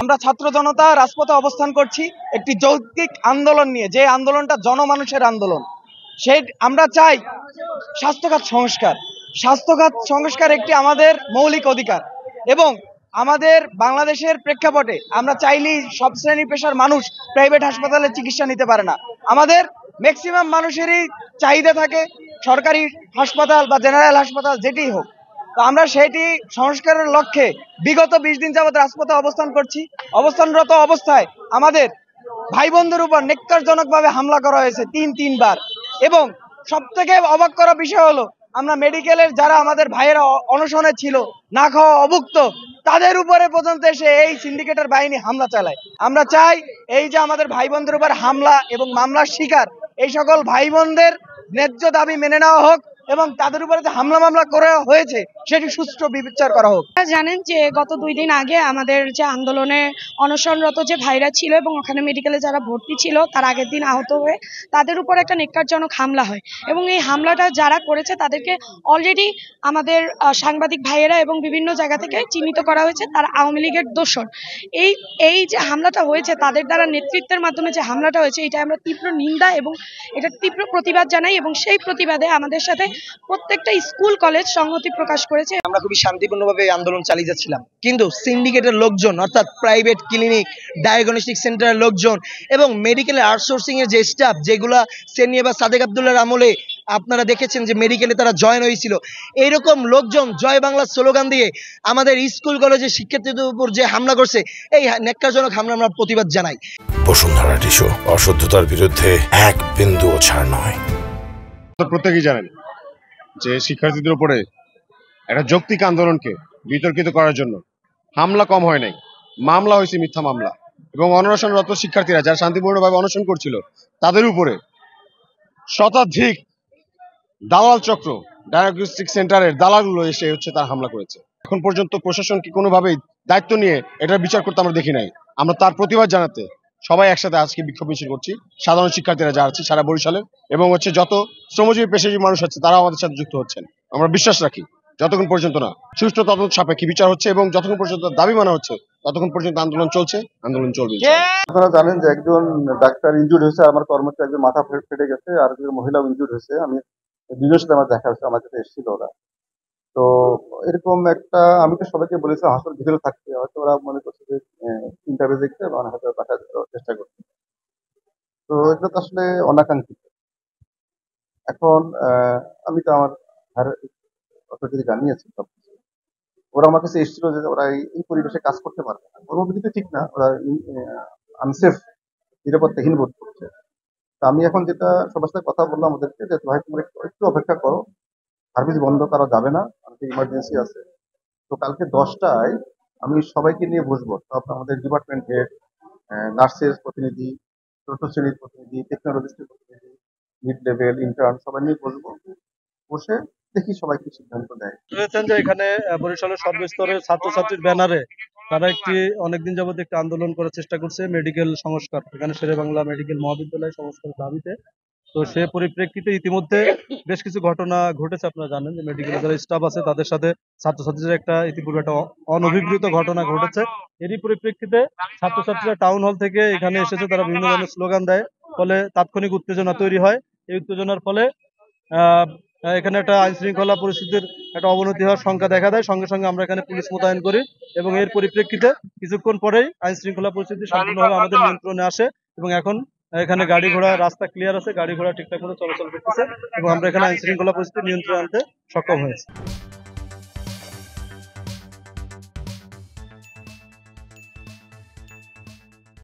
আমরা ছাত্র জনতা রাজপথে অবস্থান করছি একটি যৌক্তিক আন্দোলন নিয়ে, যে আন্দোলনটা জনমানুষের আন্দোলন। সেই আমরা চাই স্বাস্থ্যখাত সংস্কার একটি আমাদের মৌলিক অধিকার, এবং আমাদের বাংলাদেশের প্রেক্ষাপটে আমরা চাইলেই সব শ্রেণী পেশার মানুষ প্রাইভেট হাসপাতালে চিকিৎসা নিতে পারে না। আমাদের ম্যাক্সিমাম মানুষেরই চাহিদা থাকে সরকারি হাসপাতাল বা জেনারেল হাসপাতাল যেটি হোক। তো আমরা সেটি সংস্কারের লক্ষ্যে বিগত 20 দিন যাবৎ রাজপথে অবস্থান করছি। অবস্থানরত অবস্থায় আমাদের ভাই বোনদের উপর নেক্কারজনকভাবে হামলা করা হয়েছে তিনবার, এবং সবথেকে অবাক করা বিষয় হলো আমরা মেডিকেলের যারা আমাদের ভাইয়েরা অনশনে ছিল, না খাওয়া অভুক্ত, তাদের উপরে পর্যন্ত এসে এই সিন্ডিকেটের বাহিনী হামলা চালায়। আমরা চাই এই যে আমাদের ভাই বোনদের উপর হামলা এবং মামলার শিকার এই সকল ভাই বোনদের ন্যায্য দাবি মেনে নেওয়া হোক, এবং তাদের উপরে যে মামলা করা হয়েছে সেটি সুষ্ঠু বিচার করা হোক। জানেন যে গত 2 দিন আগে আমাদের যে আন্দোলনে অনশনরত যে ভাইরা ছিল এবং ওখানে মেডিকেলে যারা ভর্তি ছিল তার আগের দিন আহত হয়ে তাদের উপর একটা নেক্কারজনক হামলা হয়, এবং এই হামলাটা যারা করেছে তাদেরকে অলরেডি আমাদের সাংবাদিক ভাইয়েরা এবং বিভিন্ন জায়গা থেকে চিহ্নিত করা হয়েছে তারা আওয়ামী লীগের দোসর। এই যে হামলাটা হয়েছে তাদের দ্বারা নেতৃত্বের মাধ্যমে যে হামলাটা হয়েছে এটা আমরা তীব্র নিন্দা এবং এটা তীব্র প্রতিবাদ জানাই, এবং সেই প্রতিবাদে আমাদের সাথে প্রত্যেকটা স্কুল কলেজ সংহতি প্রকাশ করেছে। আমরা খুবই শান্তিপূর্ণভাবে আন্দোলন চালিয়ে যাচ্ছিলাম, কিন্তু সিন্ডিকেটের লোকজন অর্থাৎ প্রাইভেট ক্লিনিক, ডায়াগনস্টিক সেন্টারের লোকজন এবং মেডিকেলের আউটসোর্সিং এর যে স্টাফ, যেগুলা সেনি বা সাদেক আব্দুল্লাহর আমলে আপনারা দেখেছেন যে মেডিকেলে তারা জয়েন হয়েছিল, এইরকম লোকজন জয় বাংলা স্লোগান দিয়ে আমাদের স্কুল কলেজের শিক্ষার্থীদের উপর যে হামলা করছে, এই নেক্কারজনক হামলা আমরা প্রতিবাদ জানাই। বসুন্ধরা টিস্যু, অশুদ্ধতার বিরুদ্ধে এক বিন্দুও ছাড় নয়। প্রত্যেকেই জানেন যে শিক্ষার্থীদের উপরে একটা যৌক্তিক আন্দোলনকে বিতর্কিত করার জন্য হামলা কম হয় নাই, মামলা হয়েছে, মিথ্যা মামলা, এবং অনশনরত শিক্ষার্থীরা যারা শান্তিপূর্ণভাবে অনশন করছিল তাদের উপরে শতাধিক দালাল চক্র, ডায়াগনস্টিক সেন্টারের দালালগুলো এসে তার হামলা করেছে। এখন পর্যন্ত প্রশাসন কি কোনোভাবেই দায়িত্ব নিয়ে এটার বিচার করতে আমরা দেখি নাই। আমরা তার প্রতিবাদ জানাতে সবাই একসাথে আজকে বিক্ষোভ মিছিল করছি, সাধারণ শিক্ষার্থীরা যারা আছে সারা বরিশালের, এবং যত শ্রমজীবী পেশাজীবী মানুষ আছে তারাও আমাদের সাথে যুক্ত হচ্ছেন। আমরা বিশ্বাস রাখি যতক্ষণ পর্যন্ত না সুষ্ঠু তদন্ত সাপেক্ষে বিচার হচ্ছে এবং যতক্ষণ পর্যন্ত দাবি মানা হচ্ছে ততক্ষণ পর্যন্ত আন্দোলন চলছে, আন্দোলন চলবে। আপনারা জানেন যে একজন ডাক্তার ইনজুর্ড হয়েছে, আমার কর্মচারী একজন মাথা ফেটে গেছে, আর একজন মহিলাও ইনজুর্ড হয়েছে। আমি দুজনের সাথে আমার দেখা হয়েছে, আমার সাথে এসেছিল ওরা। তো এরকম একটা, আমি তো সবাইকে বলেছি হাসপাতাল ভিতরে থাকতে, হয়তো ওরা মনে করছে যে ইন্টারভিউ দেখতে বা হয়তো পাঠার চেষ্টা করছে। তো এটা তো আসলে অনাকাঙ্ক্ষিত। এখন আমি তো আমার অথরিটি জানিয়েছি সবকিছু। ওরা আমার কাছে এসেছিল যে ওরা এই পরিবেশে কাজ করতে পারবে না, কর্মবিধিতে ঠিক না, ওরা আনসেফ, নিরাপত্তাহীন বোধ করছে। তা আমি এখন যেটা সবার সাথে কথা বললাম ওদেরকে যে ভাই তোমরা একটু অপেক্ষা করো, সার্ভিস বন্ধ করা যাবে না, ইমার্জেন্সি আছে। তো কালকে 10টায় আমি সবাইকে নিয়ে বসবো, সব আমাদের ডিপার্টমেন্ট হেড, নার্সের প্রতিনিধি, চতুর্থ শ্রেণীর প্রতিনিধি, টেকনোলজিস্টের প্রতিনিধি, মিড লেভেল, ইন্টার্ন, সবাই নিয়ে বসবো, বসে দেখি সবাই কি সিদ্ধান্ত দেয়। যে এখানে বরিশালের সর্বস্তরের ছাত্রছাত্রীর ব্যানারে তারা অনেকদিন যাবত একটি আন্দোলন করার চেষ্টা করছে মেডিকেল সংস্কার, এখানে শেরে বাংলা মেডিকেল মহাবিদ্যালয় সংস্কারের দাবিতে। তো সে পরিপ্রেক্ষিতে ইতিমধ্যে বেশ কিছু ঘটনা ঘটেছে। আপনারা জানেন যে মেডিকেলের যারা স্টাফ আছে তাদের সাথে ছাত্রছাত্রীদের ইতিপূর্বে একটা অনভিপ্রেত ঘটনা ঘটেছে। এরই পরিপ্রেক্ষিতে ছাত্রছাত্রীরা টাউন হল থেকে এখানে এসেছে, তারা বিভিন্ন ধরনের স্লোগান দেয়, ফলে তাৎক্ষণিক উত্তেজনা তৈরি হয়। এই উত্তেজনার ফলে এখানে একটা আইন শৃঙ্খলা পরিস্থিতির একটা অবনতি হওয়ার সংখ্যা দেখা দেয়। সঙ্গে সঙ্গে আমরা এখানে পুলিশ মোতায়েন করি, এবং এর পরিপ্রেক্ষিতে কিছুক্ষণ পরেই আইন শৃঙ্খলা পরিস্থিতি সম্পূর্ণভাবে আমাদের নিয়ন্ত্রণে আসে, এবং এখন এখানে গাড়ি ঘোড়া, রাস্তা ক্লিয়ার আছে, গাড়ি ঘোড়া ঠিকঠাক মতো চলাচল করতেছে, এবং আমরা এখানে আইন শৃঙ্খলা পরিস্থিতি নিয়ন্ত্রণে আনতে সক্ষম হয়েছি।